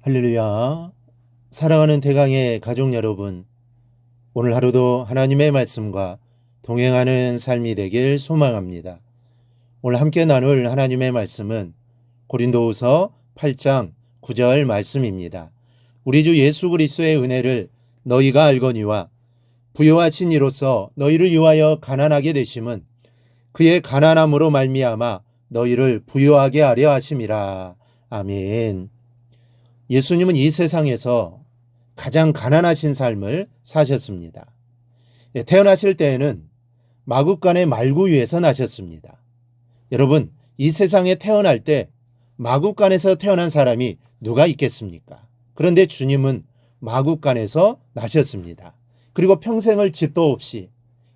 할렐루야. 사랑하는 대강의 가족 여러분, 오늘 하루도 하나님의 말씀과 동행하는 삶이 되길 소망합니다. 오늘 함께 나눌 하나님의 말씀은 고린도후서 8장 9절 말씀입니다. 우리 주 예수 그리스도의 은혜를 너희가 알거니와 부요하신 이로써 너희를 위하여 가난하게 되심은 그의 가난함으로 말미암아 너희를 부요하게 하려 하심이라. 아멘. 예수님은 이 세상에서 가장 가난하신 삶을 사셨습니다. 태어나실 때에는 마구간의 말구 위에서 나셨습니다. 여러분, 이 세상에 태어날 때 마구간에서 태어난 사람이 누가 있겠습니까? 그런데 주님은 마구간에서 나셨습니다. 그리고 평생을 집도 없이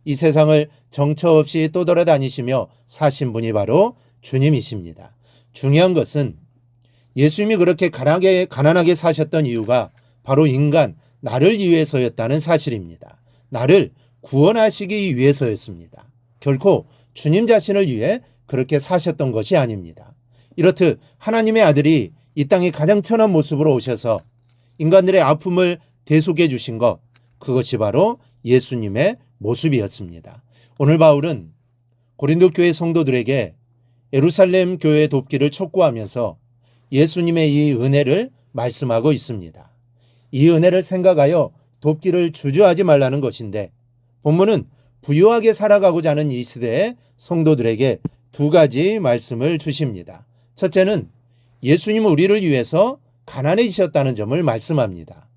이 세상을 정처 없이 떠돌아다니시며 사신 분이 바로 주님이십니다. 중요한 것은 예수님이 그렇게 가난하게 사셨던 이유가 바로 인간, 나를 위해서였다는 사실입니다. 나를 구원하시기 위해서였습니다. 결코 주님 자신을 위해 그렇게 사셨던 것이 아닙니다. 이렇듯 하나님의 아들이 이 땅에 가장 천한 모습으로 오셔서 인간들의 아픔을 대속해 주신 것, 그것이 바로 예수님의 모습이었습니다. 오늘 바울은 고린도 교회 성도들에게 예루살렘 교회의 돕기를 촉구하면서 예수님의 이 은혜를 말씀하고 있습니다. 이 은혜를 생각하여 돕기를 주저하지 말라는 것인데, 본문은 부유하게 살아가고자 하는 이 시대의 성도들에게 두 가지 말씀을 주십니다. 첫째는 예수님은 우리를 위해서 가난해지셨다는 점을 말씀합니다.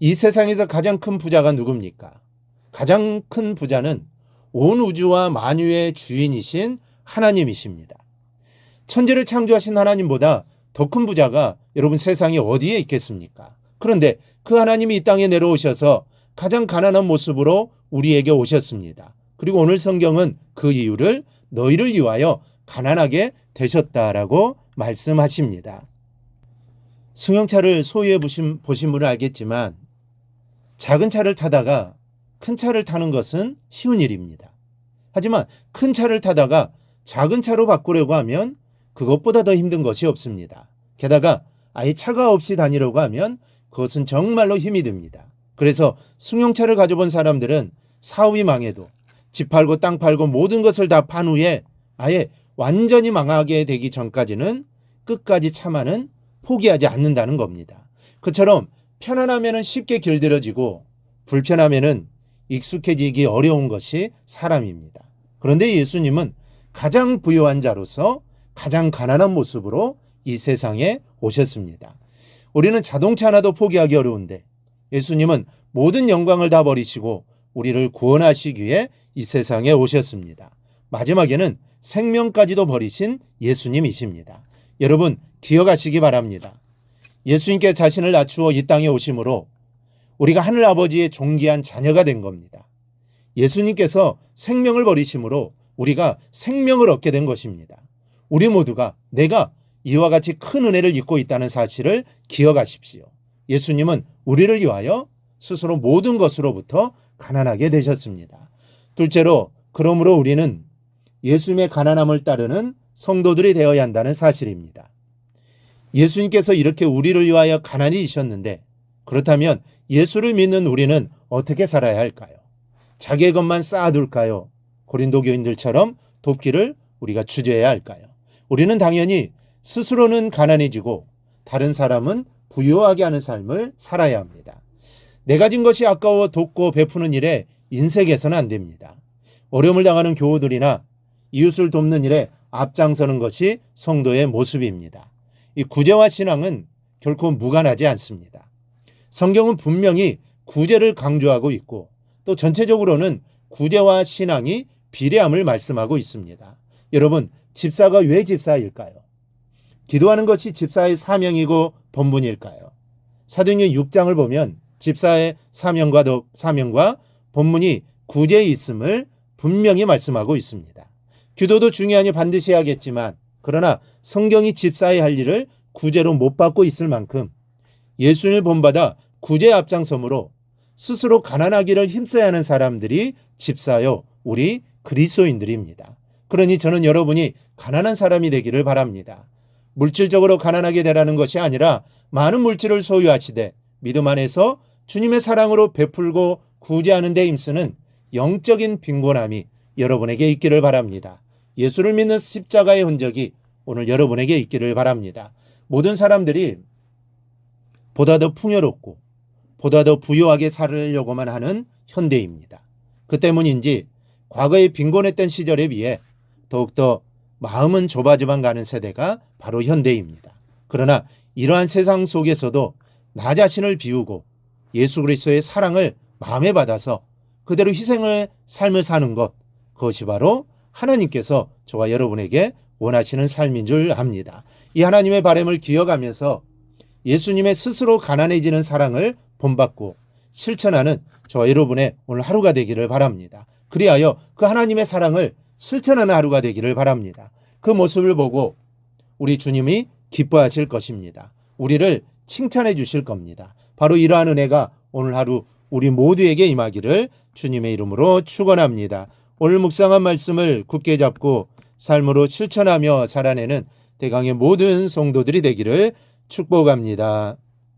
이 세상에서 가장 큰 부자가 누굽니까? 가장 큰 부자는 온 우주와 만유의 주인이신 하나님이십니다. 천지를 창조하신 하나님보다 더 큰 부자가 여러분 세상에 어디에 있겠습니까? 그런데 그 하나님이 이 땅에 내려오셔서 가장 가난한 모습으로 우리에게 오셨습니다. 그리고 오늘 성경은 그 이유를 너희를 위하여 가난하게 되셨다라고 말씀하십니다. 승용차를 소유해 보신 분은 알겠지만 작은 차를 타다가 큰 차를 타는 것은 쉬운 일입니다. 하지만 큰 차를 타다가 작은 차로 바꾸려고 하면 그것보다 더 힘든 것이 없습니다. 게다가 아예 차가 없이 다니려고 하면 그것은 정말로 힘이 듭니다. 그래서 승용차를 가져본 사람들은 사업이 망해도 집 팔고 땅 팔고 모든 것을 다 판 후에 아예 완전히 망하게 되기 전까지는 끝까지 참아는 포기하지 않는다는 겁니다. 그처럼 편안하면 쉽게 길들여지고 불편하면 익숙해지기 어려운 것이 사람입니다. 그런데 예수님은 가장 부유한 자로서 가장 가난한 모습으로 이 세상에 오셨습니다. 우리는 자동차 하나도 포기하기 어려운데 예수님은 모든 영광을 다 버리시고 우리를 구원하시기 위해 이 세상에 오셨습니다. 마지막에는 생명까지도 버리신 예수님이십니다. 여러분 기억하시기 바랍니다. 예수님께 자신을 낮추어 이 땅에 오심으로 우리가 하늘 아버지의 존귀한 자녀가 된 겁니다. 예수님께서 생명을 버리심으로 우리가 생명을 얻게 된 것입니다. 우리 모두가 내가 이와 같이 큰 은혜를 입고 있다는 사실을 기억하십시오. 예수님은 우리를 위하여 스스로 모든 것으로부터 가난하게 되셨습니다. 둘째로, 그러므로 우리는 예수님의 가난함을 따르는 성도들이 되어야 한다는 사실입니다. 예수님께서 이렇게 우리를 위하여 가난해지셨는데 그렇다면 예수를 믿는 우리는 어떻게 살아야 할까요? 자기의 것만 쌓아둘까요? 고린도 교인들처럼 돕기를 우리가 주저해야 할까요? 우리는 당연히 스스로는 가난해지고 다른 사람은 부유하게 하는 삶을 살아야 합니다. 내 가진 것이 아까워 돕고 베푸는 일에 인색해서는 안 됩니다. 어려움을 당하는 교우들이나 이웃을 돕는 일에 앞장서는 것이 성도의 모습입니다. 이 구제와 신앙은 결코 무관하지 않습니다. 성경은 분명히 구제를 강조하고 있고 또 전체적으로는 구제와 신앙이 비례함을 말씀하고 있습니다. 여러분, 집사가 왜 집사일까요? 기도하는 것이 집사의 사명이고 본분일까요? 사도행전 6장을 보면 집사의 사명과 본분이 구제에 있음을 분명히 말씀하고 있습니다. 기도도 중요하니 반드시 해야겠지만 그러나 성경이 집사의 할 일을 구제로 못 받고 있을 만큼 예수님을 본받아 구제에 앞장서므로 스스로 가난하기를 힘써야 하는 사람들이 집사요 우리 그리스도인들입니다. 그러니 저는 여러분이 가난한 사람이 되기를 바랍니다. 물질적으로 가난하게 되라는 것이 아니라 많은 물질을 소유하시되 믿음 안에서 주님의 사랑으로 베풀고 구제하는 데 힘쓰는 영적인 빈곤함이 여러분에게 있기를 바랍니다. 예수를 믿는 십자가의 흔적이 오늘 여러분에게 있기를 바랍니다. 모든 사람들이 보다 더 풍요롭고 보다 더 부유하게 살려고만 하는 현대입니다. 그 때문인지 과거의 빈곤했던 시절에 비해 더욱더 마음은 좁아져만 가는 세대가 바로 현대입니다. 그러나 이러한 세상 속에서도 나 자신을 비우고 예수 그리스도의 사랑을 마음에 받아서 그대로 희생의 삶을 사는 것, 그것이 바로 하나님께서 저와 여러분에게 원하시는 삶인 줄 압니다. 이 하나님의 바람을 기억하면서 예수님의 스스로 가난해지는 사랑을 본받고 실천하는 저와 여러분의 오늘 하루가 되기를 바랍니다. 그리하여 그 하나님의 사랑을 실천하는 하루가 되기를 바랍니다. 그 모습을 보고 우리 주님이 기뻐하실 것입니다. 우리를 칭찬해 주실 겁니다. 바로 이러한 은혜가 오늘 하루 우리 모두에게 임하기를 주님의 이름으로 축원합니다. 오늘 묵상한 말씀을 굳게 잡고 삶으로 실천하며 살아내는 대강의 모든 성도들이 되기를 축복합니다.